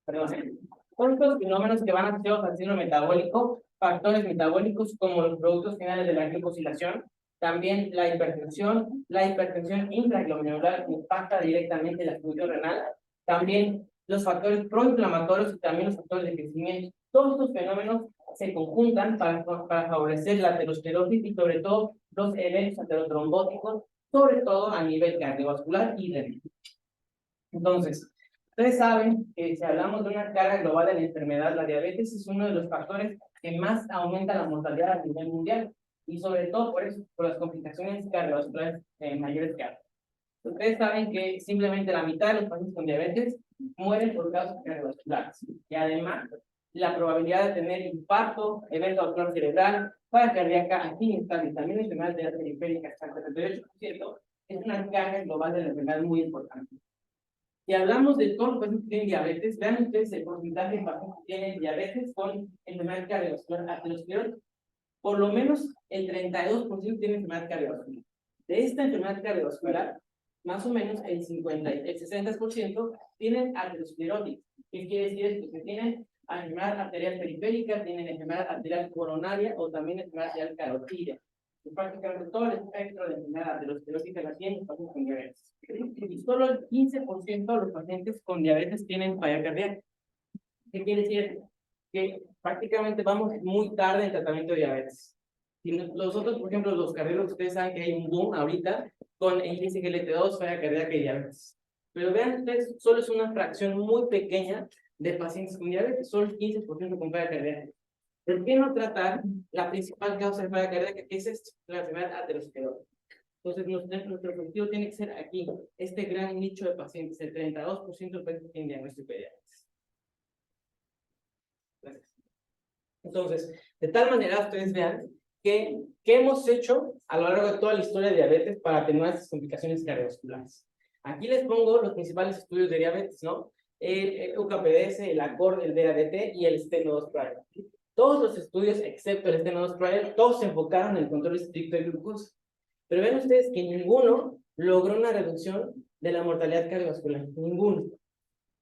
Perdón. Son estos fenómenos que van asociados al síndrome metabólico, factores metabólicos como los productos finales de la glicosilación, también la hipertensión intraglomerular impacta directamente la función renal, también los factores proinflamatorios y también los factores de crecimiento. Todos estos fenómenos se conjuntan para favorecer la aterosclerosis y sobre todo los eventos aterotrombóticos, sobre todo a nivel cardiovascular y renal. Entonces, ustedes saben que si hablamos de una carga global de la enfermedad, la diabetes es uno de los factores que más aumenta la mortalidad a nivel mundial y sobre todo por eso, por las complicaciones cardiovasculares mayores que hay. Ustedes saben que simplemente la mitad de los pacientes con diabetes mueren por causas cardiovasculares y además la probabilidad de tener infarto, evento vascular cerebral, falla cardíaca, angina estable y también enfermedad de arteria periférica hasta el 38% es una carga global de la enfermedad muy importante. Si hablamos de todos los pacientes que tienen diabetes, vean ustedes el porcentaje de pacientes que tienen diabetes con enfermedad cardiovascular aterosclerótica. Por lo menos el 32% tiene enfermedad cardiovascular. De esta enfermedad cardiovascular, más o menos el 60% tienen aterosclerótica. ¿Qué quiere decir esto? Que tienen enfermedad arterial periférica, tienen enfermedad arterial coronaria o también enfermedad arterial carotídea. Prácticamente todo el espectro de enfermedad aterosclerótica la tienen los pacientes con diabetes. Y solo el 15% de los pacientes con diabetes tienen falla cardíaca. ¿Qué quiere decir? Que prácticamente vamos muy tarde en el tratamiento de diabetes. Y los otros, por ejemplo, los cardiólogos, ustedes saben que hay un boom ahorita con índice GLT2, falla cardíaca y diabetes. Pero vean ustedes, solo es una fracción muy pequeña de pacientes con diabetes, solo el 15% con falla cardíaca. ¿Por qué no tratar la principal causa de falla cardíaca, que es esto, la enfermedad aterosclerótica? Entonces, nuestro objetivo tiene que ser aquí, este gran nicho de pacientes, el 32% de pacientes que tienen diagnóstico de diabetes. Gracias. Entonces, de tal manera, ustedes vean que ¿qué hemos hecho a lo largo de toda la historia de diabetes para atenuar estas complicaciones cardiovasculares? Aquí les pongo los principales estudios de diabetes, ¿no? El UKPDS, el ACORD, el DADT y el STENO2 Trial. Todos los estudios, excepto el STENO2 Trial, todos se enfocaron en el control estricto de glucosa. Pero ven ustedes que ninguno logró una reducción de la mortalidad cardiovascular. Ninguno.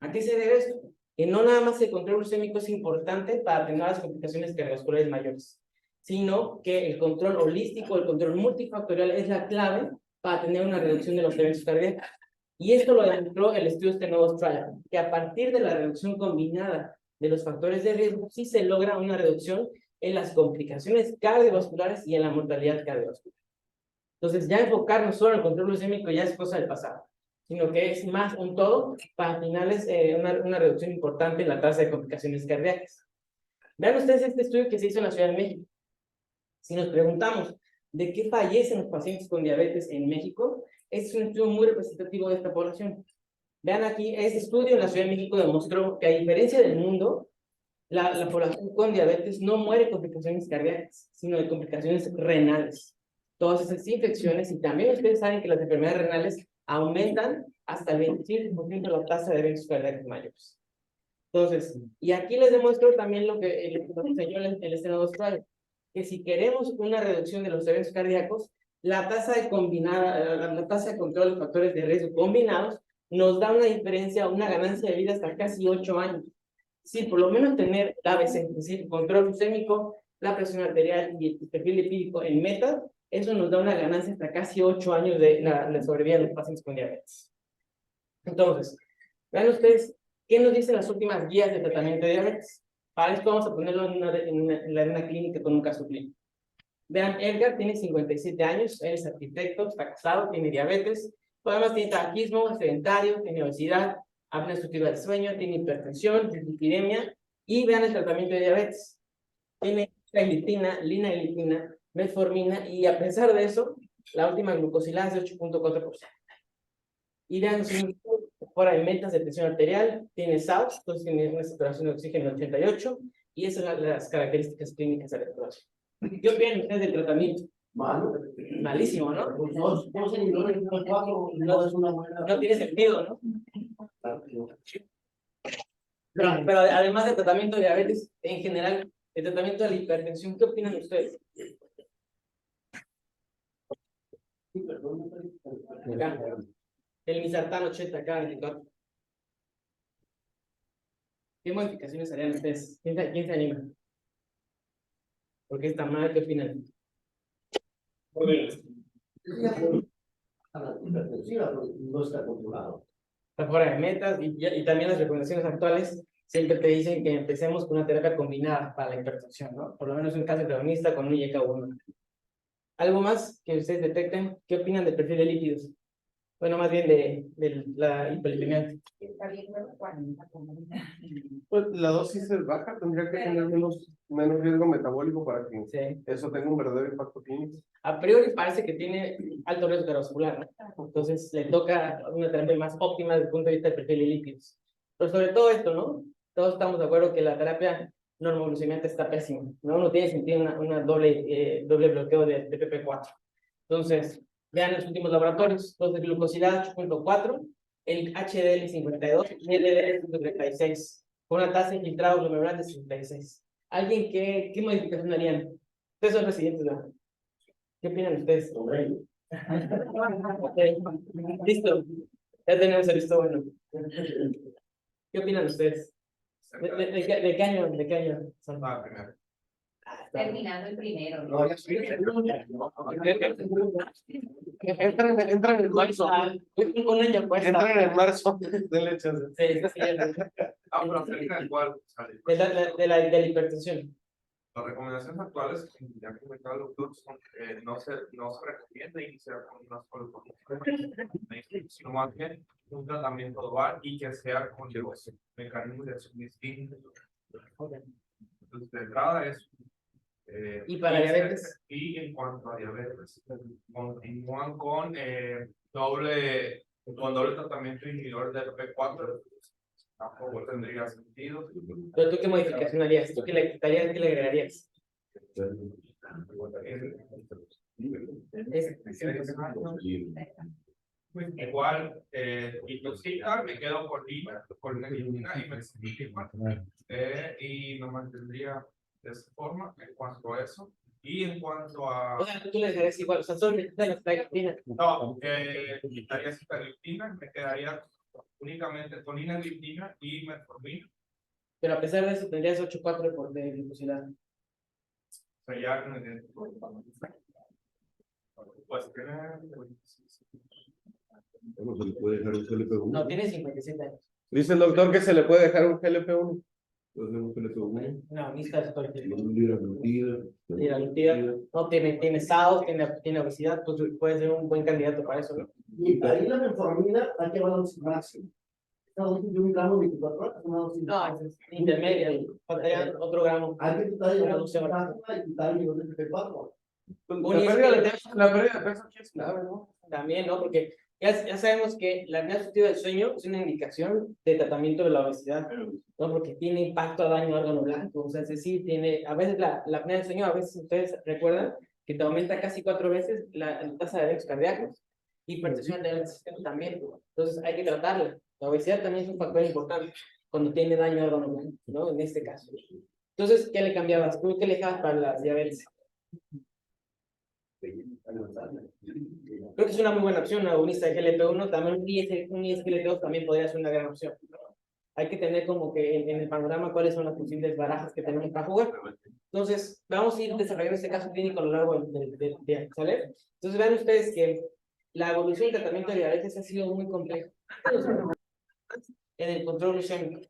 ¿A qué se debe esto? Que no nada más el control glucémico es importante para atenuar las complicaciones cardiovasculares mayores, sino que el control holístico, el control multifactorial es la clave para tener una reducción de los eventos cardíacos. Y esto lo demostró el estudio STENO2 Trial, que a partir de la reducción combinada de los factores de riesgo, sí se logra una reducción en las complicaciones cardiovasculares y en la mortalidad cardiovascular. Entonces, ya enfocarnos solo en el control glucémico ya es cosa del pasado, sino que es más un todo para finales una reducción importante en la tasa de complicaciones cardíacas. Vean ustedes este estudio que se hizo en la Ciudad de México. Si nos preguntamos de qué fallecen los pacientes con diabetes en México, este es un estudio muy representativo de esta población. Vean aquí, este estudio en la Ciudad de México demostró que a diferencia del mundo, la población con diabetes no muere de complicaciones cardíacas, sino de complicaciones renales. Todas esas infecciones, y también ustedes saben que las enfermedades renales aumentan hasta el 25% de la tasa de eventos cardíacos mayores. Entonces, y aquí les demuestro también lo que enseñó el STENO2 Trial, que si queremos una reducción de los eventos cardíacos, la tasa de control de factores de riesgo combinados nos da una diferencia, una ganancia de vida hasta casi 8 años. Sí, por lo menos tener el ABC, es decir, control glucémico, la presión arterial y el perfil lipídico en meta, eso nos da una ganancia hasta casi 8 años de sobrevida de los pacientes con diabetes. Entonces, vean ustedes, ¿qué nos dicen las últimas guías de tratamiento de diabetes? Para esto vamos a ponerlo en una clínica con un caso clínico. Vean, Edgar tiene 57 años, él es arquitecto, está casado, tiene diabetes, además tiene tabaquismo, es sedentario, tiene obesidad, apnea obstructiva del sueño, tiene hipertensión, dislipidemia, y vean el tratamiento de diabetes. Tiene glitina, linagliptina, metformina, y a pesar de eso, la última glucosilada es de 8.4%. Y vean, si fuera de metas de presión arterial, tiene SAUS, entonces tiene una saturación de oxígeno de 88, y esas son las características clínicas de la saturación. ¿Qué opinan ustedes del tratamiento? Malo. Malísimo, ¿no? Pues dos seguidores, cuatro, no es una buena. No tiene sentido, ¿no? Pero además del tratamiento de diabetes, en general, el tratamiento de la hipertensión, ¿qué opinan ustedes? El Misartán 80 cada 24. ¿Qué modificaciones harían ustedes? ¿Quién se anima? ¿Por qué está mal? ¿Qué opinan? A la hipertensiva no está controlado. Está fuera de metas y también las recomendaciones actuales siempre te dicen que empecemos con una terapia combinada para la hipertensión, ¿no? Por lo menos un caso antagonista con un YK1. ¿Algo más que ustedes detecten? ¿Qué opinan del perfil de lípidos? Bueno, más bien de la hiperlipemia. Pues la dosis es baja, tendría que tener menos riesgo metabólico para que Sí. eso tenga un verdadero impacto clínico. A priori parece que tiene alto riesgo cardiovascular, ¿no? Entonces le toca una terapia más óptima desde el punto de vista del perfil de lípidos. Pero sobre todo esto, ¿no? Todos estamos de acuerdo que la terapia normoglucemiante está pésima, ¿no? No tiene sentido una doble bloqueo de PP4. Entonces, vean los últimos laboratorios. Entonces, glucosilada 8.4, el HDL 52 y el LDL 136, con una tasa de infiltrado glomerular de 66. ¿Alguien qué modificación harían? Ustedes son residentes, ¿verdad? ¿Qué opinan ustedes? Okay. Listo. Ya tenemos el visto bueno. ¿Qué opinan ustedes? ¿De qué año son? Primero. Terminando el primero. No, ya estoy. Entran en marzo. Un año cuesta. Entran en marzo. Denle chance. Sí, sí, Pero acerca de cuál sale. de la hipertensión. Las recomendaciones actuales, como ya comentaba el doctor, son no se recomienda iniciar con una sola fórmula, sino más bien un tratamiento dual y que sea con los mecanismos de acción distintos. Okay. Entonces, de entrada es. ¿Y para diabetes? Y en cuanto a diabetes, continúan con doble tratamiento inhibidor del P4. Tampoco tendría sentido. ¿Pero tú qué modificación harías? ¿Tú qué le quitarías? ¿Qué le agregarías? Igual, intoxica, me quedo con la gliptina y y me mantendría de esa forma en cuanto a eso. Y en cuanto a. O sea, tú le dejarías igual, o sea, solo necesitas la gliptina. No, quitaría sitagliptina, me quedaría únicamente con inagliptina y metformina. Pero a pesar de eso, tendrías 8.4 de glucosilada. O sea, ya con el. Pues tiene. ¿Cómo se le puede dejar un GLP-1? No, tiene 57 años. Dice el doctor que se le puede dejar un GLP-1. Puede ser un GLP-1. No, ni está todo el tiempo. Liraglutida. No, tiene SAO, tiene obesidad, pues puede ser un buen candidato para eso, ¿no? Y ahí la metformina hay que dosis máxima. Esta dosis de 1 gramo 24 horas es una dosis. No, es intermedia, faltaría otro gramo. Hay que quitar Una la dosis dosis máxima y quitar el nivel de PP4. La pérdida de peso aquí es clave, ¿no? También, ¿no? Porque ya sabemos que la apnea obstructiva del sueño es una indicación de tratamiento de la obesidad, ¿no? Porque tiene impacto a daño al órgano blanco, o sea, es decir, a veces la apnea del sueño, a veces ustedes recuerdan que te aumenta casi 4 veces la tasa de eventos cardíacos, hipertensión del sistema también, entonces hay que tratarla. La obesidad también es un factor importante cuando tiene daño al órgano blanco, ¿no? En este caso. Entonces, ¿qué le cambiabas? ¿Tú qué le dejabas para las diabetes? Creo que es una muy buena opción, una agonista de GLP-1, también un ISGLT2 también podría ser una gran opción. Hay que tener como que en el panorama cuáles son las posibles barajas que tenemos para jugar. Entonces, vamos a ir desarrollando este caso clínico a lo largo de ¿sale? Entonces, vean ustedes que la evolución del tratamiento de diabetes ha sido muy compleja. En el control glucémico.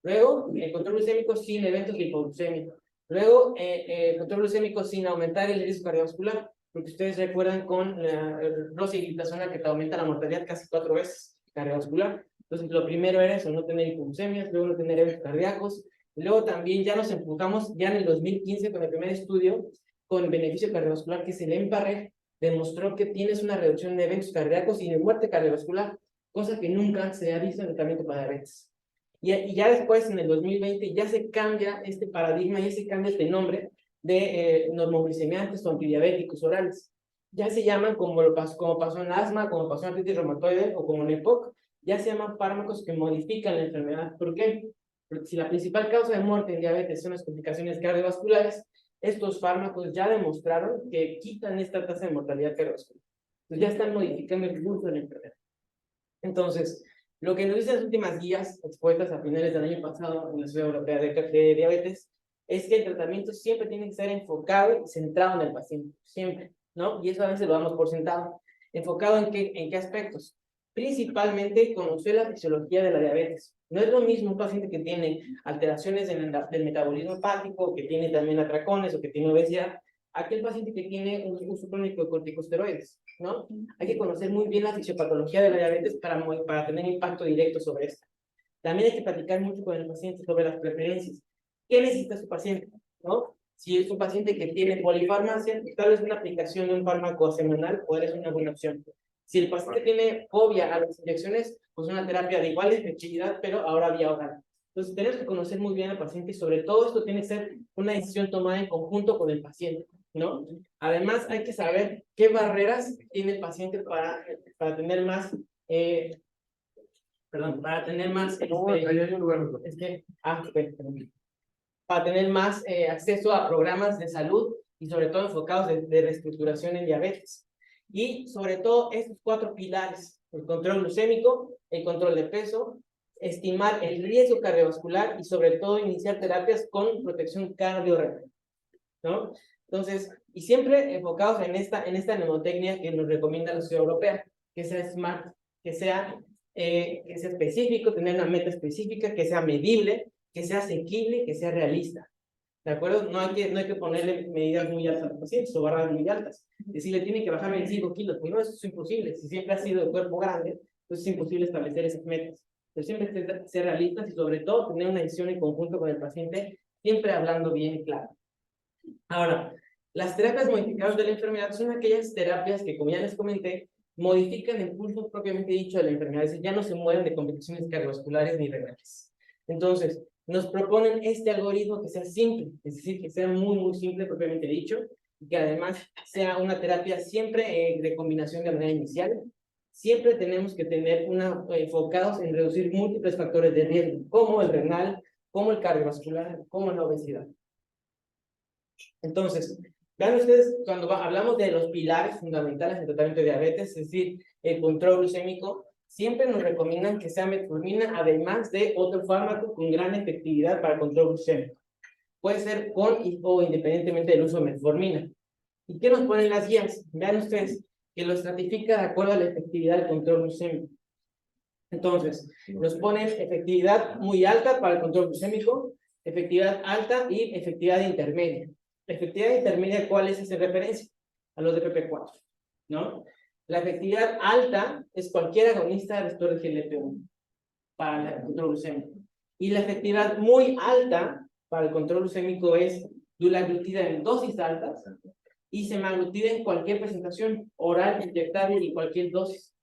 Luego, el control glucémico sin eventos de hipoglucemia. Luego, el control glucémico sin aumentar el riesgo cardiovascular. Porque ustedes recuerdan con la rosiglitazona que te aumenta la mortalidad casi 4 veces cardiovascular. Entonces, lo primero era eso, no tener hipoglucemias, luego no tener eventos cardíacos. Luego también ya nos enfocamos ya en el 2015 con el primer estudio con beneficio cardiovascular, que es el EMPA-REG, demostró que tienes una reducción de eventos cardíacos y de muerte cardiovascular, cosa que nunca se ha visto en el tratamiento para diabetes. Y ya después, en el 2020, ya se cambia este paradigma y se cambia este nombre de normoglucemiantes o antidiabéticos orales. Ya se llaman como pasó en asma, como pasó en artritis reumatoide o como en EPOC, ya se llaman fármacos que modifican la enfermedad. ¿Por qué? Porque si la principal causa de muerte en diabetes son las complicaciones cardiovasculares, estos fármacos ya demostraron que quitan esta tasa de mortalidad cardiovascular. Entonces ya están modificando el curso de la enfermedad. Entonces, lo que nos dicen las últimas guías expuestas a finales del año pasado en la Sociedad Europea de Diabetes es que el tratamiento siempre tiene que ser enfocado y centrado en el paciente, siempre, ¿no? Y eso a veces lo damos por sentado. ¿Enfocado en qué aspectos? Principalmente conocer la fisiología de la diabetes. No es lo mismo un paciente que tiene alteraciones del metabolismo hepático, que tiene también atracones o que tiene obesidad, aquel paciente que tiene un uso crónico de corticosteroides, ¿no? Hay que conocer muy bien la fisiopatología de la diabetes para tener impacto directo sobre esta. También hay que platicar mucho con el paciente sobre las preferencias. ¿Qué necesita su paciente? ¿No? Si es un paciente que tiene polifarmacia, tal vez una aplicación de un fármaco semanal puede ser una buena opción. Si el paciente tiene fobia a las inyecciones, pues una terapia de igual efectividad, pero ahora vía oral. Entonces tenemos que conocer muy bien al paciente y sobre todo esto tiene que ser una decisión tomada en conjunto con el paciente, ¿no? Además hay que saber qué barreras tiene el paciente para tener más, para tener más, No, ahí hay un lugar. perdón. Para tener más acceso a programas de salud y sobre todo enfocados de reestructuración en diabetes. Y sobre todo estos 4 pilares, el control glucémico, el control de peso, estimar el riesgo cardiovascular y sobre todo iniciar terapias con protección cardiorrenal, ¿no? Entonces, y siempre enfocados en esta mnemotecnia que nos recomienda la Sociedad Europea, que sea SMART, que sea específico, tener una meta específica, que sea medible, que sea asequible, que sea realista. ¿De acuerdo? No hay que ponerle medidas muy altas al paciente o barras muy altas. Decirle, tiene que bajar 25 kilos. Pues no, eso es imposible. Si siempre ha sido de cuerpo grande, entonces es imposible establecer esas metas. Pero siempre ser realistas y sobre todo tener una decisión en conjunto con el paciente, siempre hablando bien y claro. Ahora, las terapias modificadoras de la enfermedad son aquellas terapias que, como ya les comenté, modifican el pulso propiamente dicho de la enfermedad, es decir, ya no se mueren de complicaciones cardiovasculares ni renales. Entonces, nos proponen este algoritmo que sea simple, es decir, que sea muy, muy simple propiamente dicho, y que además sea una terapia siempre de combinación de manera inicial. Siempre tenemos que tener enfocados en reducir múltiples factores de riesgo, como el renal, como el cardiovascular, como la obesidad. Entonces, vean ustedes, cuando hablamos de los pilares fundamentales del tratamiento de diabetes, es decir, el control glucémico, siempre nos recomiendan que sea metformina, además de otro fármaco con gran efectividad para el control glucémico. Puede ser con o independientemente del uso de metformina. ¿Y qué nos ponen las guías? Vean ustedes que lo estratifica de acuerdo a la efectividad del control glucémico. Entonces, nos ponen efectividad muy alta para el control glucémico, efectividad alta y efectividad intermedia. La efectividad intermedia, ¿cuál es esa referencia? A los de PP4, ¿no? La efectividad alta es cualquier agonista de receptor de GLP-1 para el control glucémico. Y la efectividad muy alta para el control glucémico es dulaglutida en dosis altas y semaglutida en cualquier presentación oral, inyectable y cualquier dosis,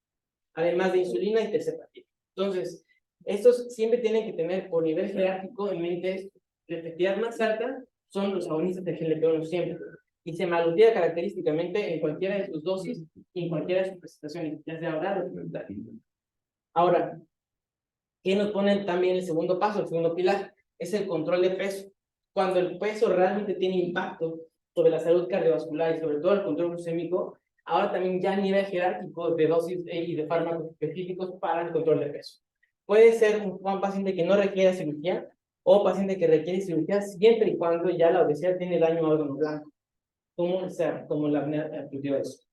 además de insulina y tercepatida. Entonces, estos siempre tienen que tener por nivel jerárquico en mente esto. La efectividad más alta son los agonistas de GLP-1 siempre. Y semaglutida característicamente en cualquiera de sus dosis y en cualquiera de sus presentaciones, ya sea oral o suplementaria. Ahora, ¿qué nos ponen también el segundo paso, el segundo pilar? Es el control de peso. Cuando el peso realmente tiene impacto sobre la salud cardiovascular y sobre todo el control glucémico, ahora también ya a nivel jerárquico de dosis y de fármacos específicos para el control de peso. Puede ser un paciente que no requiera cirugía o paciente que requiere cirugía siempre y cuando ya la obesidad tiene daño a órgano blanco, como la apnea obstructiva del sueño.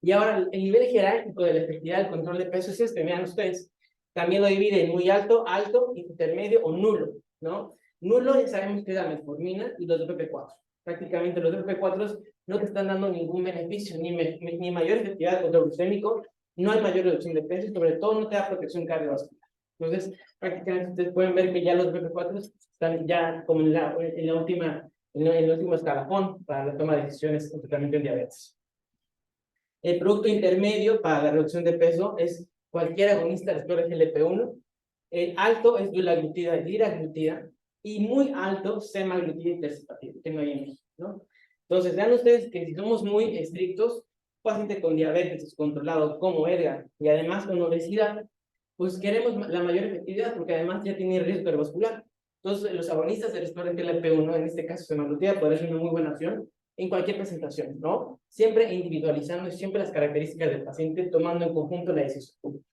Y ahora el nivel jerárquico de la efectividad del control de peso es este, vean ustedes. También lo divide en muy alto, alto, intermedio o nulo, ¿no? Nulo ya sabemos que es la metformina y los de PP4. Prácticamente los de PP4 no te están dando ningún beneficio, ni mayor efectividad del control glucémico, no hay mayor reducción de peso y sobre todo no te da protección cardiovascular. Entonces, prácticamente ustedes pueden ver que ya los PP4 están ya como en el último escalafón para la toma de decisiones en tratamiento en diabetes. El producto intermedio para la reducción de peso es cualquier agonista del receptor de GLP-1. El alto es dulaglutida y liraglutida. Y muy alto, semaglutida y tercepatida, que no hay en México, ¿no? Entonces, vean ustedes que si somos muy estrictos, un paciente con diabetes descontrolado como Edgar y además con obesidad, pues queremos la mayor efectividad porque además ya tiene riesgo cardiovascular. Entonces, los agonistas del receptor de GLP-1, en este caso semaglutida, puede ser una muy buena opción en cualquier presentación, ¿no? Siempre individualizando y siempre las características del paciente, tomando en conjunto la decisión.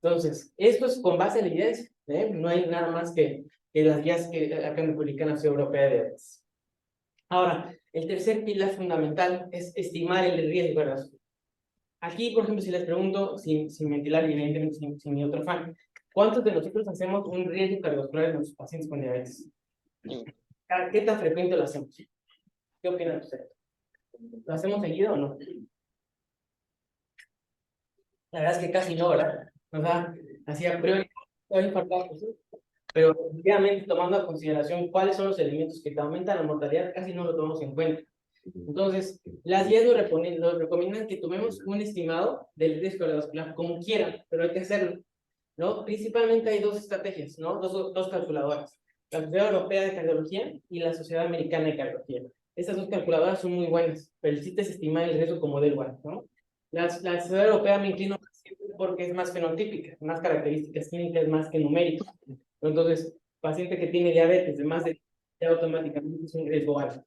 Entonces, esto es con base en la evidencia, ¿eh? No hay nada más que las guías que acá me publican la Sociedad Europea de Diabetes. Ahora, el tercer pilar fundamental es estimar el riesgo cardiovascular. Aquí, por ejemplo, si les pregunto, sin ventilar y evidentemente sin mi otro afán, ¿cuántos de nosotros hacemos un riesgo cardiovascular en nuestros pacientes con diabetes? ¿Qué tan frecuente lo hacemos? ¿Qué opinan ustedes? ¿Lo hacemos seguido o no? La verdad es que casi no, ¿verdad? O sea, así a priori, no importa, pues, ¿sí? Pero obviamente tomando en consideración cuáles son los elementos que te aumentan la mortalidad, casi no lo tomamos en cuenta. Entonces, las guías nos recomiendan que tomemos un estimado del riesgo cardiovascular, como quieran, pero hay que hacerlo, ¿no? Principalmente hay dos estrategias, ¿no? Dos calculadoras, la Sociedad Europea de Cardiología y la Sociedad Americana de Cardiología. Estas dos calculadoras son muy buenas, pero el chiste es estimar el riesgo como del igual, ¿no? La Sociedad Europea me inclino porque es más fenotípica, más características clínicas más que numéricas. Entonces, paciente que tiene diabetes de más de ya automáticamente es un riesgo alto.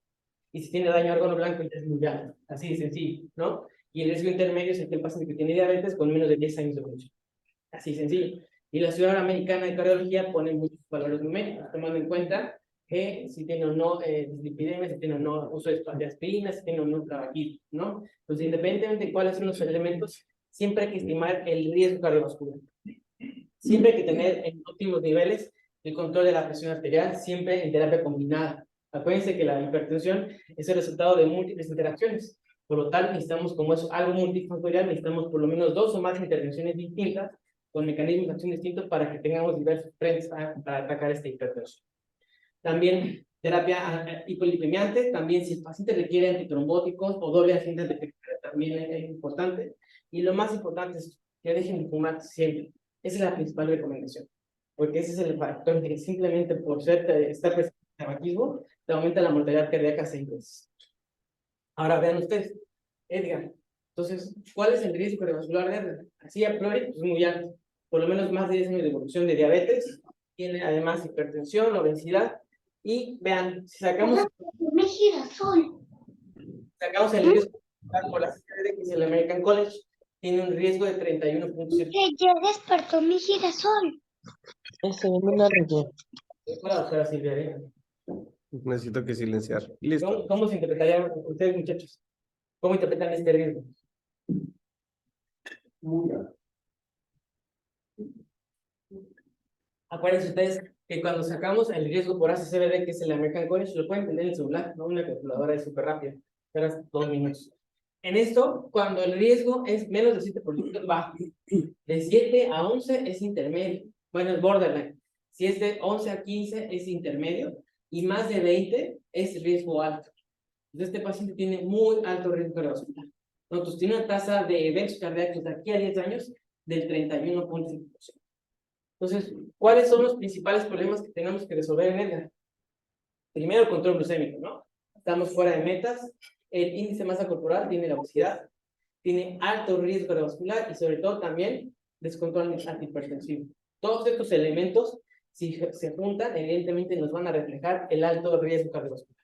Y si tiene daño a órgano blanco, ya es muy alto. Así de sencillo, ¿no? Y el riesgo intermedio es el paciente que tiene diabetes con menos de 10 años de evolución. Así sencillo. Y la Sociedad Americana de Cardiología pone muchos valores numéricos, tomando en cuenta que si tiene o no dislipidemia, si tiene o no uso de aspirina, si tiene o no tabaquismo, ¿no? Entonces, independientemente de cuáles son los elementos, siempre hay que estimar el riesgo cardiovascular. Siempre hay que tener en óptimos niveles el control de la presión arterial, siempre en terapia combinada. Acuérdense que la hipertensión es el resultado de múltiples interacciones. Por lo tanto, necesitamos, como es algo multifactorial, necesitamos por lo menos 2 o más intervenciones distintas con mecanismos de acción distintos para que tengamos diversos frentes para atacar esta hipertensión. También terapia hipolipemiante, también si el paciente requiere antitrombóticos o doble agente de también es importante. Y lo más importante es que dejen de fumar siempre. Esa es la principal recomendación, porque ese es el factor que simplemente por estar presente en el tabaquismo te aumenta la mortalidad cardíaca 6 veces. Ahora vean ustedes, Edgar, entonces, ¿cuál es el riesgo cardiovascular de Edgar? Así a priori, pues muy alto, por lo menos más de 10 años de evolución de diabetes, tiene además hipertensión, obesidad, y vean, si sacamos el riesgo por la CRD, que es el American College, tiene un riesgo de 31.7. Ya despertó mi girasol. Ese es una rellena. Para doctora Silvia, ¿eh? Necesito que silenciar. Listo. ¿Cómo se interpretaría ustedes, muchachos? ¿Cómo interpretan este riesgo? Muy alto. Acuérdense ustedes que cuando sacamos el riesgo por ACCBD, que es el American College, lo pueden tener en el celular, ¿no? Una calculadora es súper rápida, esperas 2 minutos. En esto, cuando el riesgo es menos del 7% bajo, de 7 a 11 es intermedio, bueno, es borderline. Si es de 11 a 15 es intermedio, y más de 20 es riesgo alto. Entonces, este paciente tiene muy alto riesgo cardiovascular. Entonces, tiene una tasa de eventos cardíacos de aquí a 10 años del 31.5%. Entonces, ¿cuáles son los principales problemas que tenemos que resolver en Edgar? Primero, el control glucémico, ¿no? Estamos fuera de metas, el índice de masa corporal tiene la obesidad, tiene alto riesgo cardiovascular y sobre todo también descontrol antihipertensivo. Todos estos elementos, si se juntan, evidentemente nos van a reflejar el alto riesgo cardiovascular.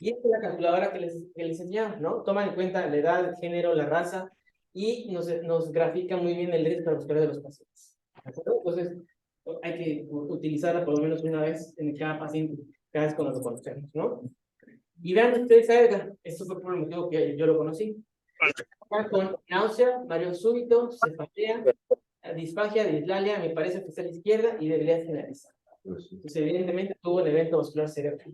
Y esta es la calculadora que les enseñaba, ¿no? Toma en cuenta la edad, el género, la raza y nos grafica muy bien el riesgo cardiovascular de los pacientes. ¿De acuerdo? Entonces, hay que utilizarla por lo menos una vez en cada paciente, cada vez cuando lo conocemos, ¿no? Y vean ustedes a Edgar, esto fue por el motivo que yo lo conocí. Con náusea, mareo súbito, cefalea, disfagia, dislalia, me parece que está a la izquierda y debería generalizar. Entonces, evidentemente tuvo un evento vascular cerebral,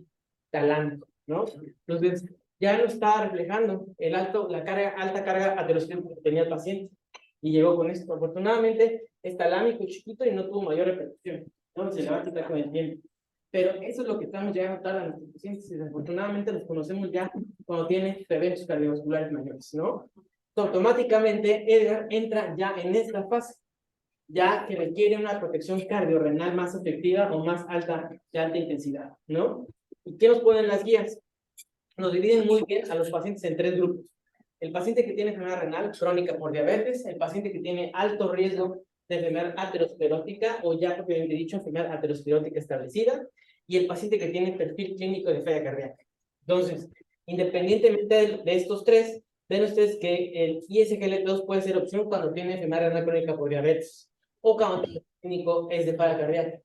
talámico, ¿no? Entonces, ya lo estaba reflejando la alta carga aterosclerótica que tenía el paciente. Y llegó con esto. Afortunadamente, es talámico, chiquito y no tuvo mayor repercusión. No se le va a quitar con el tiempo. Pero eso es lo que estamos llegando a notar a nuestros pacientes. Y desafortunadamente los conocemos ya cuando tienen eventos cardiovasculares mayores, ¿no? Automáticamente, Edgar entra ya en esta fase, ya que requiere una protección cardiorrenal más efectiva o más alta, de alta intensidad, ¿no? ¿Y qué nos ponen las guías? Nos dividen muy bien a los pacientes en 3 grupos. El paciente que tiene enfermedad renal crónica por diabetes, el paciente que tiene alto riesgo de enfermedad aterosclerótica o ya propiamente dicho enfermedad aterosclerótica establecida, y el paciente que tiene perfil clínico de falla cardíaca. Entonces, independientemente de estos 3, ven ustedes que el ISGLT2 puede ser opción cuando tiene enfermedad renal crónica por diabetes, o cuando el clínico es de falla cardíaca.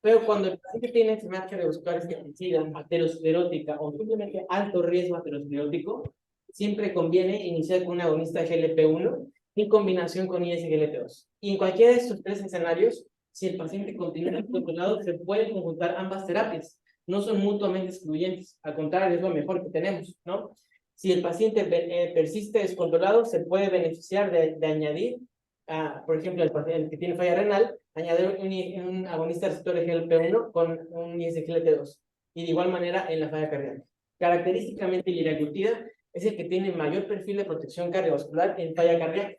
Pero cuando el paciente tiene enfermedad cardiovascular establecida, aterosclerótica o simplemente alto riesgo aterosclerótico, siempre conviene iniciar con un agonista de GLP-1 en combinación con ISGLT2. Y en cualquiera de estos tres escenarios, si el paciente continúa controlado, se pueden conjuntar ambas terapias. No son mutuamente excluyentes, al contrario, es lo mejor que tenemos, ¿no? Si el paciente persiste descontrolado, se puede beneficiar de añadir, por ejemplo, el paciente que tiene falla renal, añadir un agonista receptor de GLP-1 con un ISGLT2. Y de igual manera en la falla cardíaca. Característicamente, el liraglutida es el que tiene mayor perfil de protección cardiovascular en falla cardíaca.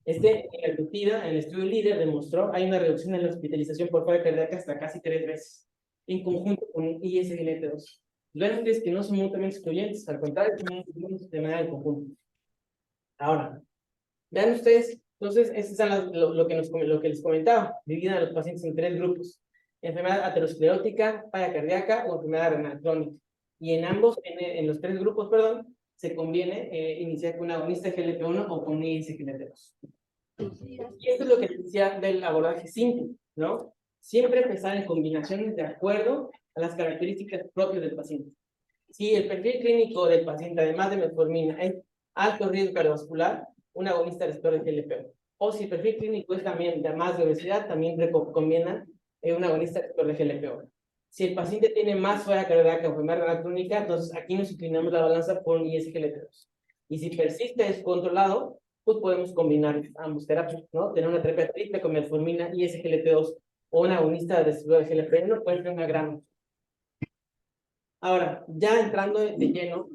Liraglutida, en el estudio LEADER, demostró hay una reducción en la hospitalización por falla cardíaca hasta casi 3 veces, en conjunto con ISGLT2. Ven ustedes que no son mutuamente excluyentes, al contrario, son de manera en conjunto. Ahora, vean ustedes, entonces, este es lo que les comentaba, dividan a los pacientes en 3 grupos: enfermedad aterosclerótica, falla cardíaca o enfermedad renal crónica. Y en ambos, en los 3 grupos, perdón, se conviene iniciar con un agonista GLP-1 o con un ISGLT2. Y esto es lo que decía del abordaje simple, ¿no? Siempre empezar en combinaciones de acuerdo a las características propias del paciente. Si el perfil clínico del paciente, además de metformina, es alto riesgo cardiovascular, un agonista receptor de GLP-1. O si el perfil clínico es también de más de obesidad, también conviene un agonista receptor de GLP-1. Si el paciente tiene más falla cardíaca o enfermedad renal crónica, entonces aquí nos inclinamos la balanza por un ISGLT2. Y si persiste descontrolado, pues podemos combinar ambos terapias, ¿no? Tener una terapia triple con metformina y ISGLT2 o una agonista de receptor de GLP-1 puede ser una gran opción. Ahora, ya entrando de lleno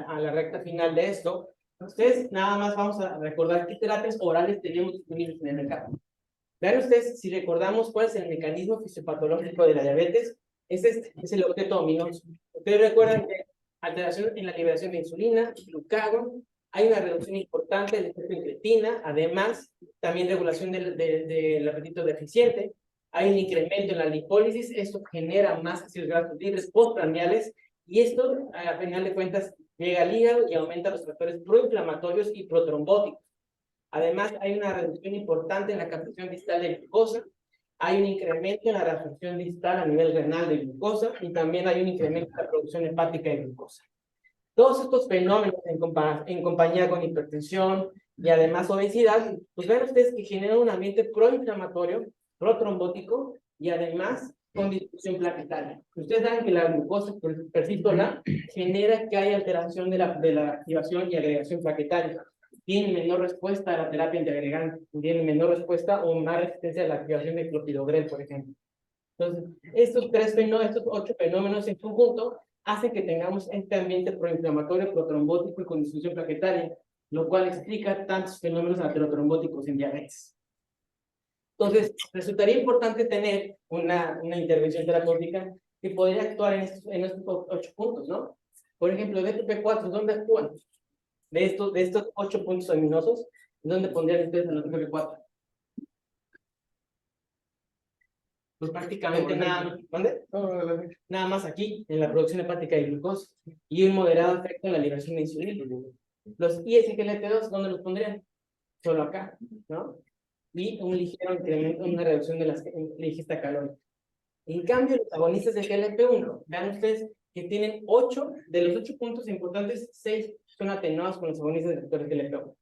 a la recta final de esto, ustedes nada más vamos a recordar qué terapias orales tenemos disponibles en el mercado. Vean ustedes, si recordamos cuál es el mecanismo fisiopatológico de la diabetes, es el objeto ominoso. Ustedes recuerdan que alteración en la liberación de insulina, glucagón, hay una reducción importante del efecto incretina, además, también regulación del apetito deficiente, hay un incremento en la lipólisis, esto genera más ácidos grasos libres postprandiales, y esto, a final de cuentas, llega al hígado y aumenta los factores proinflamatorios y protrombóticos. Además, hay una reducción importante en la captación distal de glucosa, hay un incremento en la reabsorción distal a nivel renal de glucosa, y también hay un incremento en la producción hepática de glucosa. Todos estos fenómenos en compañía con hipertensión y además obesidad, pues ven ustedes que generan un ambiente proinflamatorio, protrombótico y además con disminución plaquetaria. Ustedes saben que la glucosa persístola genera que hay alteración de la activación y agregación plaquetaria. Tiene menor respuesta a la terapia antiagregante, tiene menor respuesta o más resistencia a la activación de clopidogrel, por ejemplo. Entonces, estos 8 fenómenos en conjunto hacen que tengamos este ambiente proinflamatorio, protrombótico y con disminución plaquetaria, lo cual explica tantos fenómenos aterotrombóticos en diabetes. Entonces, resultaría importante tener una intervención terapéutica que podría actuar en estos 8 puntos, ¿no? Por ejemplo, DPP4, ¿dónde actúan? De estos 8 puntos aminosos, ¿dónde pondrían ustedes en los DPP4? Pues prácticamente nada, ¿dónde? Nada más aquí, en la producción hepática de glucosa, y un moderado efecto en la liberación de insulina. Los ISGLT2, ¿dónde los pondrían? Solo acá, ¿no? Y un ligero incremento, una reducción de la ingesta calórica. En cambio, los agonistas de GLP-1, vean ustedes que tienen 8, de los 8 puntos importantes, 6 son atenuados con los agonistas de GLP-1.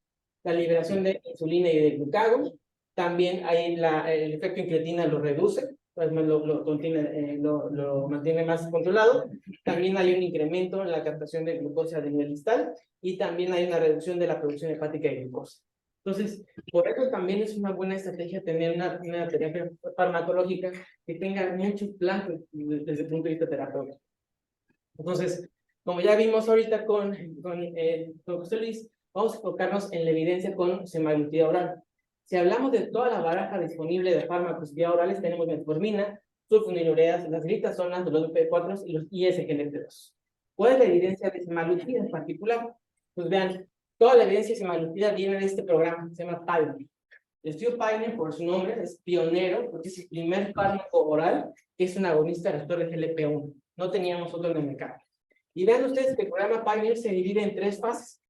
La liberación de insulina y de glucagón, también hay el efecto incretina lo reduce, pues lo mantiene más controlado. También hay un incremento en la captación de glucosa de nivel distal y también hay una reducción de la producción hepática de glucosa. Entonces, por eso también es una buena estrategia tener una terapia farmacológica que tenga muchos planes desde el punto de vista terapéutico. Entonces, como ya vimos ahorita con José Luis, vamos a enfocarnos en la evidencia con semaglutida oral. Si hablamos de toda la baraja disponible de fármacos vía orales, tenemos metformina, sulfonilureas, las glitazonas, los DPP4 y los ISGLT2. ¿Cuál es la evidencia de semaglutida en particular? Pues vean, toda la evidencia de semaglutida viene de este programa, se llama Pioneer. El estudio Pioneer, por su nombre, es pionero porque es el primer fármaco oral que es un agonista receptor de GLP-1. No teníamos otro en el mercado. Y vean ustedes que el programa Pioneer se divide en 3 fases.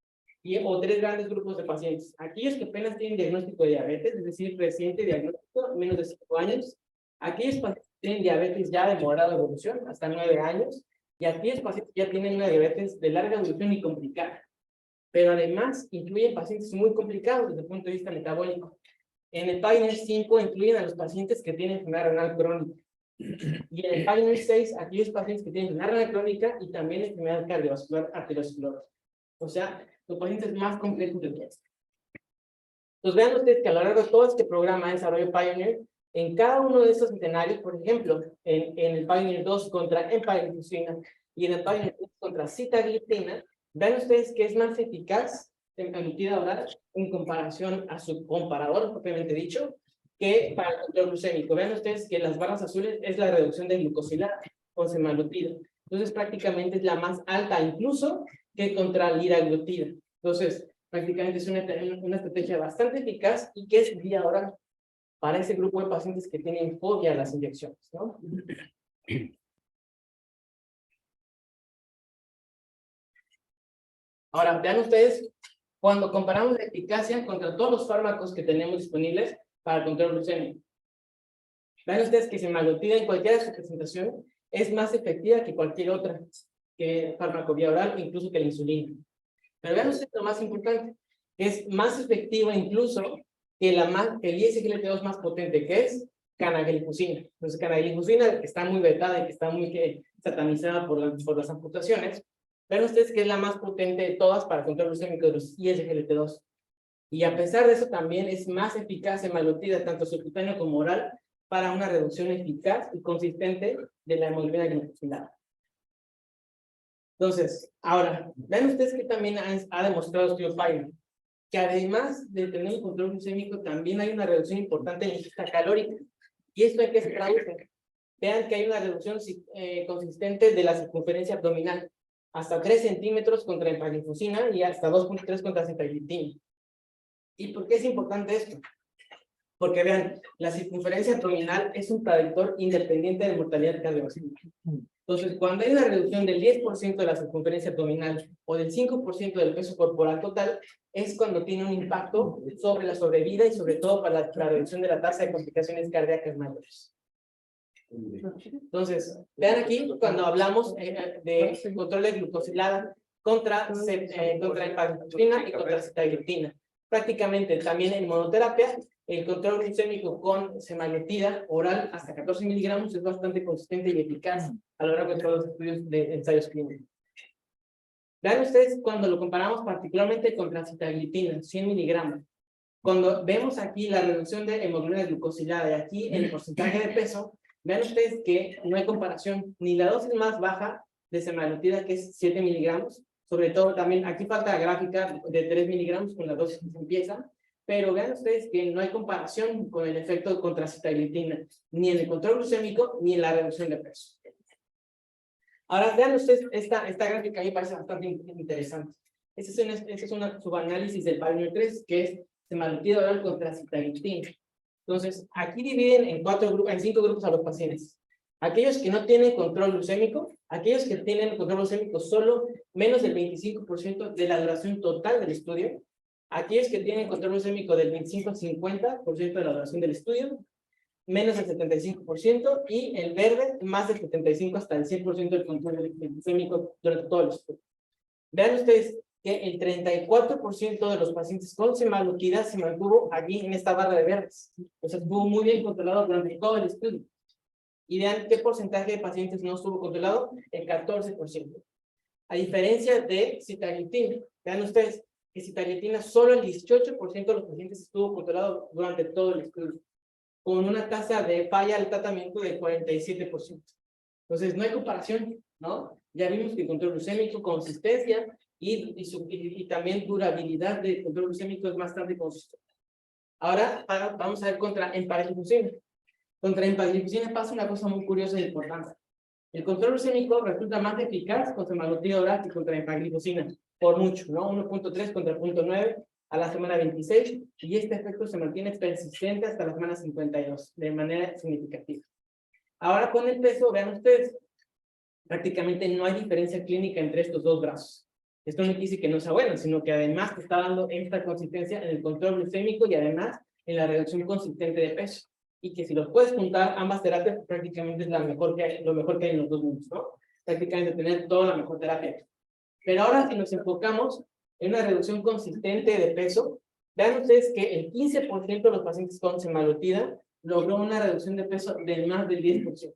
o tres grandes grupos de pacientes. Aquellos que apenas tienen diagnóstico de diabetes, es decir, reciente diagnóstico, menos de 5 años. Aquellos pacientes que tienen diabetes ya de moderada evolución, hasta 9 años. Y aquellos pacientes que ya tienen una diabetes de larga evolución y complicada. Pero además incluyen pacientes muy complicados desde el punto de vista metabólico. En el Pioneer 5 incluyen a los pacientes que tienen enfermedad renal crónica. Y en el Pioneer 6, aquellos pacientes que tienen enfermedad renal crónica y también enfermedad cardiovascular arteriosclerosis. O sea, los pacientes más complejos de riesgo. Entonces vean ustedes que a lo largo de todo este programa de desarrollo Pioneer, en cada uno de estos escenarios, por ejemplo, en el Pioneer 2 contra empagliflozina y en el Pioneer 3 contra sitagliptina, vean ustedes que es más eficaz emitida oral en comparación a su comparador, propiamente dicho, que para el control glucémico. Vean ustedes que las barras azules es la reducción de glucosilada con semaglutida. Entonces prácticamente es la más alta incluso que contra liraglutida. Entonces prácticamente es una estrategia bastante eficaz y que es vía oral para ese grupo de pacientes que tienen fobia a las inyecciones, ¿no? Ahora, vean ustedes, cuando comparamos la eficacia contra todos los fármacos que tenemos disponibles para el control glucémico. Vean ustedes que semaglutida en cualquiera de su presentación es más efectiva que cualquier otra que fármaco vía oral, incluso que la insulina. Pero vean ustedes lo más importante, que es más efectiva incluso que el ISGLT2 más potente, que es canagliflozina. Entonces, canagliflozina, que está muy vetada y que está muy satanizada por las amputaciones, vean ustedes que es la más potente de todas para el control glucémico de los ISGLT2. Y a pesar de eso, también es más eficaz semaglutida, tanto subcutáneo como oral, para una reducción eficaz y consistente de la hemoglobina glicosilada. Entonces, ahora, vean ustedes que también ha demostrado estudio Pioneer, que además de tener un control glucémico, también hay una reducción importante en la ingesta calórica. ¿Y esto en qué se traduce? Vean que hay una reducción consistente de la circunferencia abdominal, hasta 3 centímetros contra empagliflozina y hasta 2.3 contra sitagliptina. ¿Y por qué es importante esto? Porque vean, la circunferencia abdominal es un predictor independiente de mortalidad cardiovascular. Entonces, cuando hay una reducción del 10% de la circunferencia abdominal o del 5% del peso corporal total, es cuando tiene un impacto sobre la sobrevida y sobre todo para la reducción de la tasa de complicaciones cardíacas mayores. Entonces, vean aquí cuando hablamos de control de glucosilada contra empagliflozina y contra sitagliptina. Prácticamente también en monoterapia, el control glucémico con semaglutida oral hasta 14 miligramos es bastante consistente y eficaz a lo largo de todos los estudios de ensayos clínicos. Vean ustedes cuando lo comparamos particularmente contra sitagliptina, 100 miligramos. Cuando vemos aquí la reducción de hemoglobina glucosilada y aquí el porcentaje de peso, vean ustedes que no hay comparación, ni la dosis más baja de semaglutida, que es 7 miligramos, sobre todo también, aquí falta la gráfica de 3 miligramos con la dosis que se empieza, pero vean ustedes que no hay comparación con el efecto contra sitagliptina, ni en el control glucémico, ni en la reducción de peso. Ahora, vean ustedes, esta gráfica ahí parece bastante interesante. Este es un subanálisis del Pioneer 3, que es semaglutida oral contra sitagliptina. Entonces, aquí dividen en 5 grupos a los pacientes. Aquellos que no tienen control glucémico, aquellos que tienen control glucémico solo menos del 25% de la duración total del estudio, aquellos que tienen control glucémico del 25 al 50% de la duración del estudio, menos del 75%, y el verde, más del 75 hasta el 100% del control glucémico durante todo el estudio. Vean ustedes que el 34% de los pacientes con semaglutida se mantuvo aquí en esta barra de verdes. O sea, estuvo muy bien controlado durante todo el estudio. Y vean qué porcentaje de pacientes no estuvo controlado, el 14%. A diferencia de sitagliptina, vean ustedes que sitagliptina solo el 18% de los pacientes estuvo controlado durante todo el estudio, con una tasa de falla al tratamiento del 47%. Entonces, no hay comparación, ¿no? Ya vimos que el control glucémico, consistencia y también durabilidad del control glucémico es bastante consistente. Ahora vamos a ver contra empagliflozina. Contra empagliflozina pasa una cosa muy curiosa e importante. El control glucémico resulta más eficaz con semaglutida oral que contra empagliflozina, por mucho, ¿no? 1.3 contra 0.9 a la semana 26, y este efecto se mantiene persistente hasta la semana 52, de manera significativa. Ahora con el peso, vean ustedes, prácticamente no hay diferencia clínica entre estos dos brazos. Esto no quiere decir que no sea bueno, sino que además te está dando esta consistencia en el control glucémico y además en la reducción consistente de peso. Y que si los puedes juntar, ambas terapias prácticamente es lo mejor que hay en los dos mundos, ¿no? Prácticamente tener toda la mejor terapia. Pero ahora si nos enfocamos en una reducción consistente de peso, vean ustedes que el 15% de los pacientes con semaglutida logró una reducción de peso de más del 10%.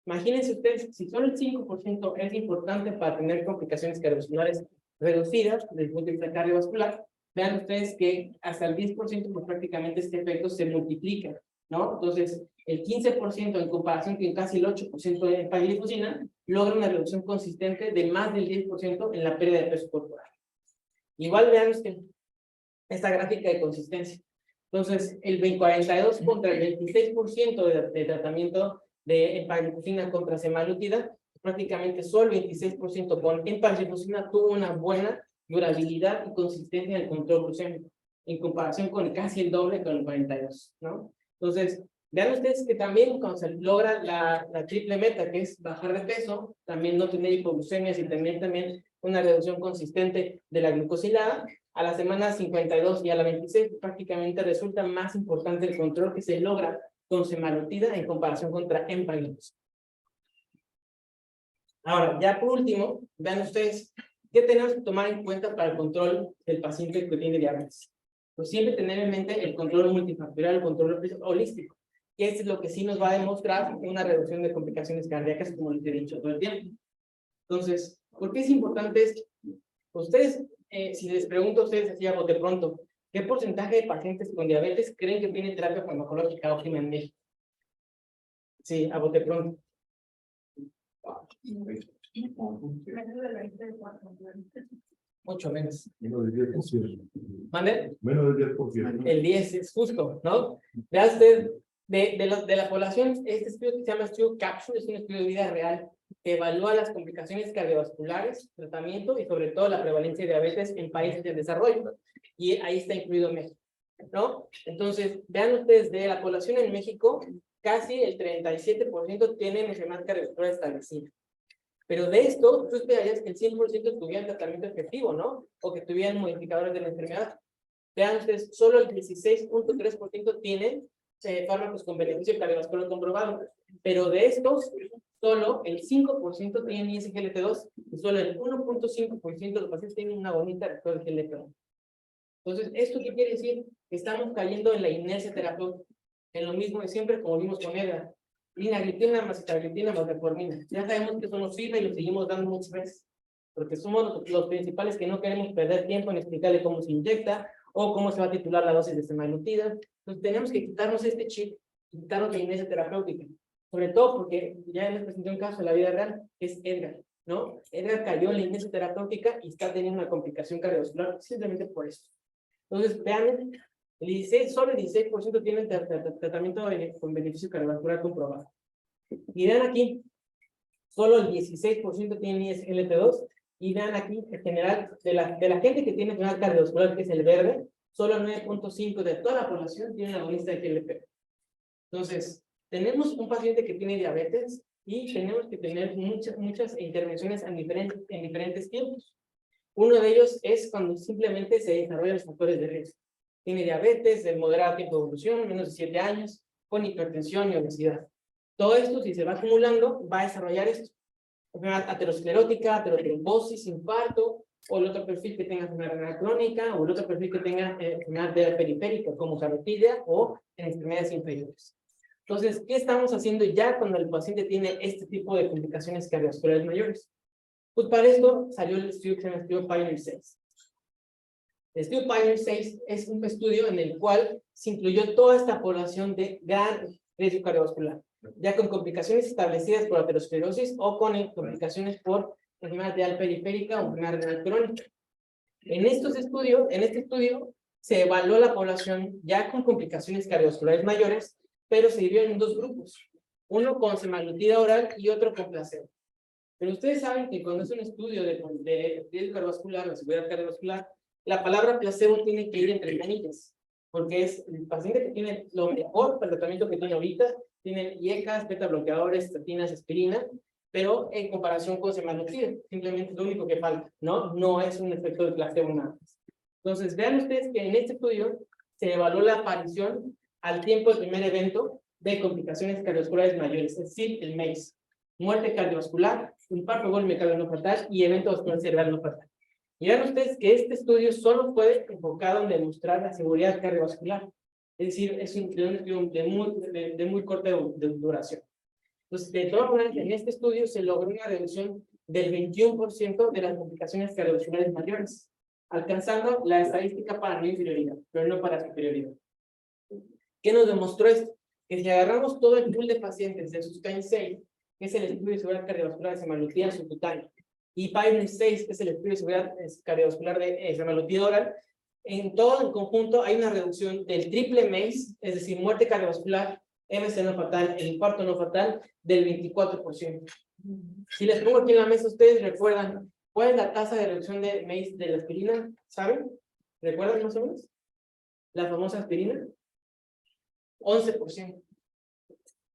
Imagínense ustedes, si solo el 5% es importante para tener complicaciones cardiovasculares reducidas desde el punto de vista cardiovascular, vean ustedes que hasta el 10% pues prácticamente este efecto se multiplica, ¿no? Entonces, el 15% en comparación con casi el 8% de empaglifosina logra una reducción consistente de más del 10% en la pérdida de peso corporal. Igual vean esta gráfica de consistencia. Entonces, el 42 contra el 26% de tratamiento de empaglifosina contra semaglutida, prácticamente solo el 26% con empaglifosina tuvo una buena durabilidad y consistencia en el control glucémico, en comparación con casi el doble con el 42, ¿no? Entonces, vean ustedes que también cuando se logra la triple meta, que es bajar de peso, también no tener hipoglucemias y también una reducción consistente de la glucosilada, a la semana 52 y a la 26 prácticamente resulta más importante el control que se logra con semaglutida en comparación contra empaglifosina. Ahora, ya por último, vean ustedes, ¿qué tenemos que tomar en cuenta para el control del paciente que tiene diabetes? Pues siempre tener en mente el control multifactorial, el control holístico, que es lo que sí nos va a demostrar una reducción de complicaciones cardíacas, como les he dicho todo el tiempo. Entonces, ¿por qué es importante esto? Ustedes, si les pregunto a ustedes así a bote pronto, ¿qué porcentaje de pacientes con diabetes creen que tienen terapia farmacológica óptima en México? Sí, a bote pronto. Mucho menos. Menos del 10%. ¿Mande? Menos del 10%. El 10 es justo, ¿no? Vea usted, de la población, este estudio que se llama estudio Capsule, es un estudio de vida real que evalúa las complicaciones cardiovasculares, tratamiento y sobre todo la prevalencia de diabetes en países en desarrollo. Y ahí está incluido México, ¿no? Entonces, vean ustedes, de la población en México, casi el 37% tienen enfermedad cardiovascular establecida. Pero de esto, tú esperarías que el 100% tuvieran tratamiento efectivo, ¿no? O que tuvieran modificadores de la enfermedad. Vean ustedes, solo el 16.3% tienen fármacos con beneficio cardiovascular comprobado. Pero de estos, solo el 5% tienen ISGLT2 y solo el 1.5% de los pacientes tienen una bonita reactor de GLP-1. Entonces, ¿esto qué quiere decir? Que estamos cayendo en la inercia terapéutica, en lo mismo de siempre, como vimos con EDRA. Linagliptina más sitagliptina más metformina. Ya sabemos que eso nos sirve y lo seguimos dando muchas veces, porque somos los principales que no queremos perder tiempo en explicarle cómo se inyecta o cómo se va a titular la dosis de semaglutida. Entonces tenemos que quitarnos este chip, quitarnos la inercia terapéutica, sobre todo porque ya les presenté un caso en la vida real, que es Edgar, ¿no? Edgar cayó en la inercia terapéutica y está teniendo una complicación cardiovascular simplemente por eso. Entonces, vean, solo el 16% tienen tratamiento con beneficio cardiovascular comprobado. Y vean aquí, solo el 16% tienen ISGLT2, y vean aquí, en general, de la gente que tiene enfermedad cardiovascular, que es el verde, solo el 9.5% de toda la población tiene una agonista de GLP. Entonces, tenemos un paciente que tiene diabetes y tenemos que tener muchas intervenciones en diferentes tiempos. Uno de ellos es cuando simplemente se desarrollan los factores de riesgo. Tiene diabetes de moderado tiempo de evolución, menos de 7 años, con hipertensión y obesidad. Todo esto, si se va acumulando, va a desarrollar esto. Enfermedad aterosclerótica, aterotrombosis, infarto, o el otro perfil que tenga enfermedad renal crónica, o el otro perfil que tenga enfermedad periférica, como carotidia, o en extremidades inferiores. Entonces, ¿qué estamos haciendo ya cuando el paciente tiene este tipo de complicaciones cardiovasculares mayores? Pues para esto salió el estudio que se llama estudio Pioneer 6. El estudio Pioneer 6 es un estudio en el cual se incluyó toda esta población de gran riesgo cardiovascular, ya con complicaciones establecidas por aterosclerosis o con complicaciones por enfermedad renal periférica o enfermedad renal crónica. En este estudio se evaluó la población ya con complicaciones cardiovasculares mayores, pero se dividió en dos grupos, uno con semaglutida oral y otro con placebo. Pero ustedes saben que cuando es un estudio de riesgo cardiovascular, la seguridad cardiovascular, la palabra placebo tiene que ir entre comillas, porque es el paciente que tiene lo mejor para el tratamiento que tiene ahorita, tienen IECAS, beta bloqueadores, estatinas, aspirina, pero en comparación con semaglutida, simplemente lo único que falta, ¿no? No es un efecto de placebo nada más. Entonces, vean ustedes que en este estudio se evaluó la aparición al tiempo del primer evento de complicaciones cardiovasculares mayores, es decir, el MACE, muerte cardiovascular, infarto gol miocardio no fatal y evento vascular cerebral no fatal. Y vean ustedes que este estudio solo fue enfocado en demostrar la seguridad cardiovascular, es decir, es un estudio de muy corta duración. Entonces, de todas maneras, en este estudio se logró una reducción del 21% de las complicaciones cardiovasculares mayores, alcanzando la estadística para no inferioridad, pero no para superioridad. ¿Qué nos demostró esto? Que si agarramos todo el pool de pacientes de SUSCAIN 6, que es el estudio de seguridad cardiovascular de semaglutida subcutánea, y PIONEER 6, que es el estudio de seguridad cardiovascular de semaglutida oral, en todo el conjunto hay una reducción del triple MACE, es decir, muerte cardiovascular, MC no fatal, el infarto no fatal, del 24%. Si les pongo aquí en la mesa, ustedes recuerdan cuál es la tasa de reducción de MACE de la aspirina, ¿saben? ¿Recuerdan más o menos? La famosa aspirina. 11%.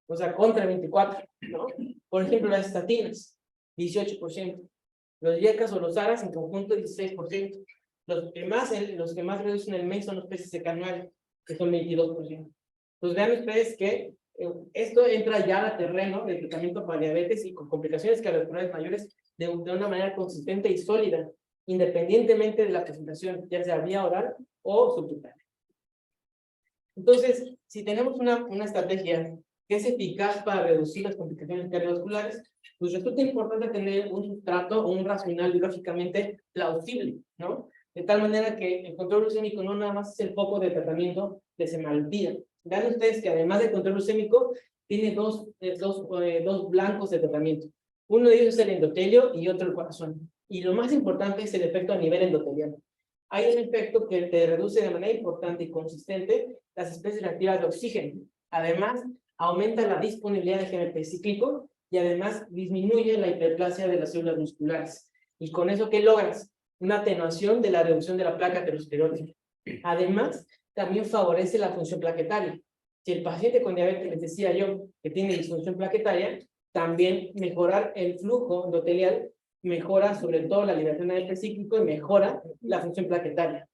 O sea, contra 24%, ¿no? Por ejemplo, las estatinas, 18%. Los YECAS o los ARAS en conjunto, 16%. Los que más reducen el MACE son los PCSK anuales, que son 22%. Entonces vean ustedes que esto entra ya al terreno del tratamiento para diabetes y con complicaciones cardiovasculares mayores de una manera consistente y sólida, independientemente de la presentación, ya sea vía oral o subcutánea. Entonces, si tenemos una estrategia que es eficaz para reducir las complicaciones cardiovasculares, pues resulta importante tener un sustrato o un racional biológicamente plausible, ¿no? De tal manera que el control glucémico no nada más es el foco de tratamiento de semaglutida. Vean ustedes que además del control glucémico, tiene dos blancos de tratamiento. Uno de ellos es el endotelio y otro el corazón. Y lo más importante es el efecto a nivel endotelial. Hay un efecto que te reduce de manera importante y consistente las especies reactivas de oxígeno. Además, aumenta la disponibilidad de GMP cíclico y además disminuye la hiperplasia de las células musculares. ¿Y con eso qué logras? Una atenuación de la reducción de la placa aterosclerótica. Además, también favorece la función plaquetaria. Si el paciente con diabetes, les decía yo, que tiene disfunción plaquetaria, también mejorar el flujo endotelial mejora sobre todo la liberación de AMP cíclico y mejora la función plaquetaria.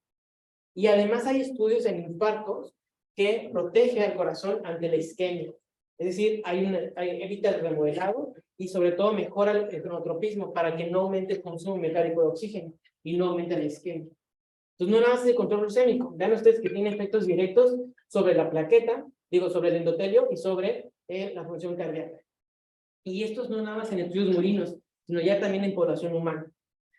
Y además hay estudios en infartos que protegen al corazón ante la isquemia. Es decir, evita el remodelado y sobre todo mejora el cronotropismo para que no aumente el consumo mecánico de oxígeno y no aumente la isquemia. Entonces, no nada más es el control glucémico. Vean ustedes que tiene efectos directos sobre la plaqueta, sobre el endotelio y sobre la función cardíaca. Y estos no nada más en estudios murinos, sino ya también en población humana.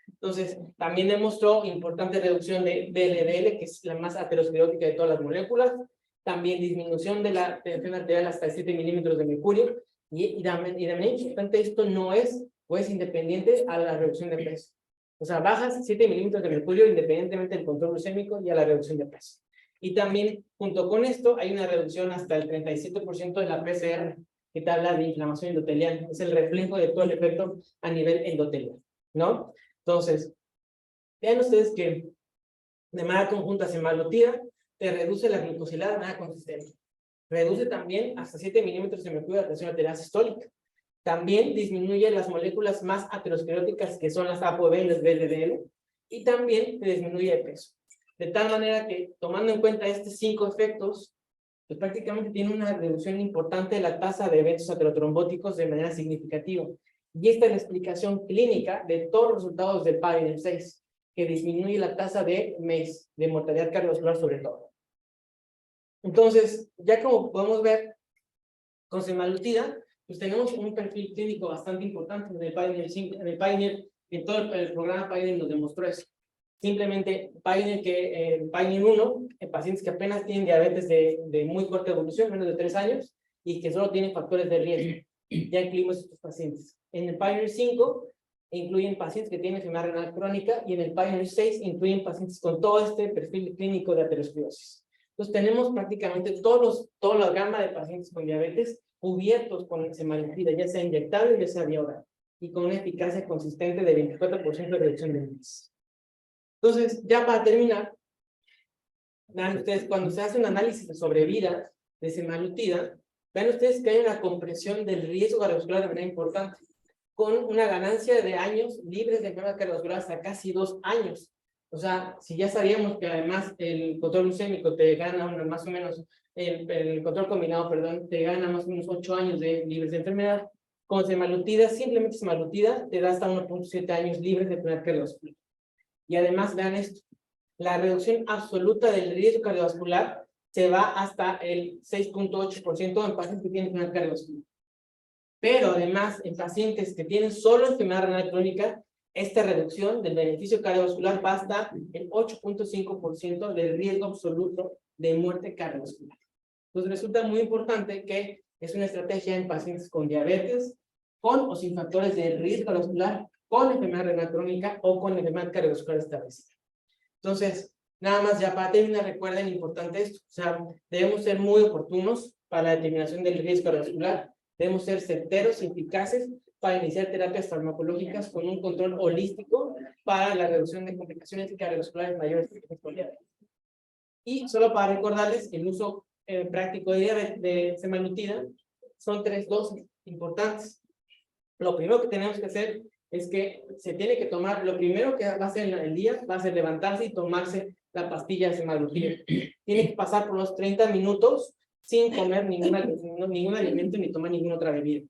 Entonces, también demostró importante reducción de LDL, que es la más aterosclerótica de todas las moléculas, también disminución de la tensión arterial hasta 7 milímetros de mercurio, y de manera importante, esto no es o es independiente a la reducción de peso. O sea, bajas 7 milímetros de mercurio independientemente del control glucémico y a la reducción de peso. Y también, junto con esto, hay una reducción hasta el 37% de la PCR, que te habla de inflamación endotelial. Es el reflejo de todo el efecto a nivel endotelial, ¿no? Entonces, vean ustedes que de manera conjunta semaglutida te reduce la glucosilada de manera consistente. Reduce también hasta 7 milímetros de mercurio de la presión arterial sistólica. También disminuye las moléculas más ateroscleróticas que son las ApoB y las VLDL, y también te disminuye el peso. De tal manera que, tomando en cuenta estos 5 efectos, pues prácticamente tiene una reducción importante de la tasa de eventos aterotrombóticos de manera significativa. Y esta es la explicación clínica de todos los resultados del PIONEER 6, que disminuye la tasa de MACE, de mortalidad cardiovascular sobre todo. Entonces, ya como podemos ver, con semaglutida, pues tenemos un perfil clínico bastante importante en el PIONEER 5, en todo el programa PIONEER nos demostró eso. Simplemente PIONEER 1, en pacientes que apenas tienen diabetes de muy corta evolución, menos de 3 años, y que solo tienen factores de riesgo. Ya incluimos estos pacientes. En el PIONEER 5, incluyen pacientes que tienen enfermedad renal crónica, y en el PIONEER 6 incluyen pacientes con todo este perfil clínico de aterosclerosis. Entonces tenemos prácticamente toda la gama de pacientes con diabetes cubiertos con semaglutida, ya sea inyectable, ya sea vía oral, y con una eficacia consistente de 24% de reducción de MACE. Entonces, ya para terminar, vean ustedes, cuando se hace un análisis de sobrevida de semaglutida, vean ustedes que hay una compresión del riesgo cardiovascular de manera importante. con una ganancia de años libres de enfermedad cardiovascular hasta casi 2 años. O sea, si ya sabíamos que además el control glucémico te gana más o menos, el control combinado, perdón, te gana más o menos 8 años de libres de enfermedad, con semaglutida, simplemente semaglutida, te da hasta 1.7 años libres de enfermedad cardiovascular. Y además, vean esto, la reducción absoluta del riesgo cardiovascular se va hasta el 6.8% en pacientes que tienen enfermedad cardiovascular. Pero además, en pacientes que tienen solo enfermedad renal crónica, esta reducción del beneficio cardiovascular va hasta el 8.5% del riesgo absoluto de muerte cardiovascular. Entonces resulta muy importante que es una estrategia en pacientes con diabetes, con o sin factores de riesgo cardiovascular, con enfermedad renal crónica o con enfermedad cardiovascular establecida. Entonces, nada más ya para terminar, recuerden importante esto, o sea, debemos ser muy oportunos para la determinación del riesgo cardiovascular, debemos ser certeros y eficaces para iniciar terapias farmacológicas con un control holístico para la reducción de complicaciones cardiovasculares mayores que respondían. Y solo para recordarles, el uso práctico de semaglutida son 3 dosis importantes. Lo primero que tenemos que hacer es que se tiene que tomar, lo primero que va a hacer en el día va a ser levantarse y tomarse la pastilla de semaglutida. Tiene que pasar por los 30 minutos sin comer ningún alimento ni tomar ninguna otra bebida.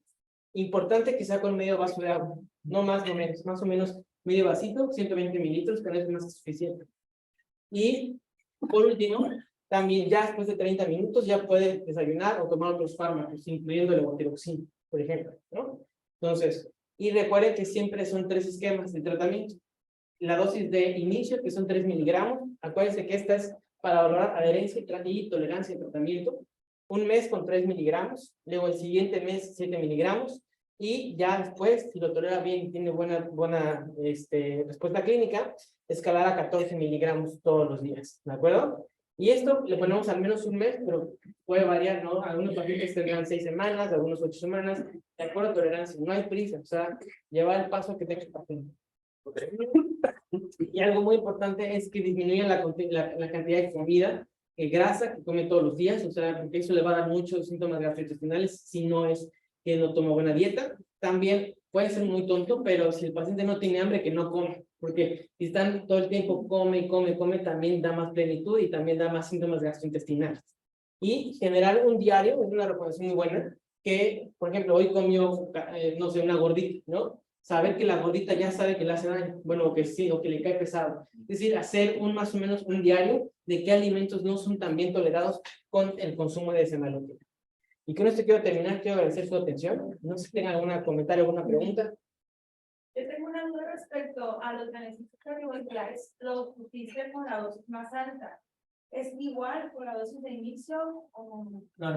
Importante que sea con medio vaso de agua, no más o menos, más o menos medio vasito, 120 mililitros, que no es más que suficiente. Y por último, también ya después de 30 minutos ya puede desayunar o tomar otros fármacos, incluyendo el levotiroxina, por ejemplo, ¿no? Entonces, y recuerden que siempre son 3 esquemas de tratamiento. La dosis de inicio, que son 3 miligramos, acuérdense que esta es para valorar adherencia y tolerancia al tratamiento. Un mes con 3 miligramos, luego el siguiente mes 7 miligramos, y ya después, si lo tolera bien y tiene buena respuesta clínica, escalar a 14 miligramos todos los días, ¿de acuerdo? Y esto le ponemos al menos un mes, pero puede variar, ¿no? Algunos pacientes tendrán 6 semanas, algunos 8 semanas, de acuerdo a tolerancia, no hay prisa, o sea, llevar el paso que tenga el paciente. Y algo muy importante es que disminuyan la cantidad de comida, grasa que come todos los días, o sea, porque eso le va a dar muchos síntomas gastrointestinales si no es que no toma buena dieta. También puede ser muy tonto, pero si el paciente no tiene hambre, que no come, porque si están todo el tiempo come, también da más plenitud y también da más síntomas gastrointestinales. Y generar un diario es una recomendación muy buena, que, por ejemplo, hoy comió, no sé, una gordita, ¿no? Saber que la gordita ya sabe que le hace daño, bueno, o que sí, o que le cae pesado. Es decir, hacer más o menos un diario de qué alimentos no son tan bien tolerados con el consumo de semaglutida. Y con esto quiero terminar, quiero agradecer su atención. No sé si tengan algún comentario, alguna pregunta. Yo tengo una duda respecto a los beneficios cardiovasculares. Lo pusiste con la dosis más alta. ¿Es igual con la dosis de inicio o no? No, no.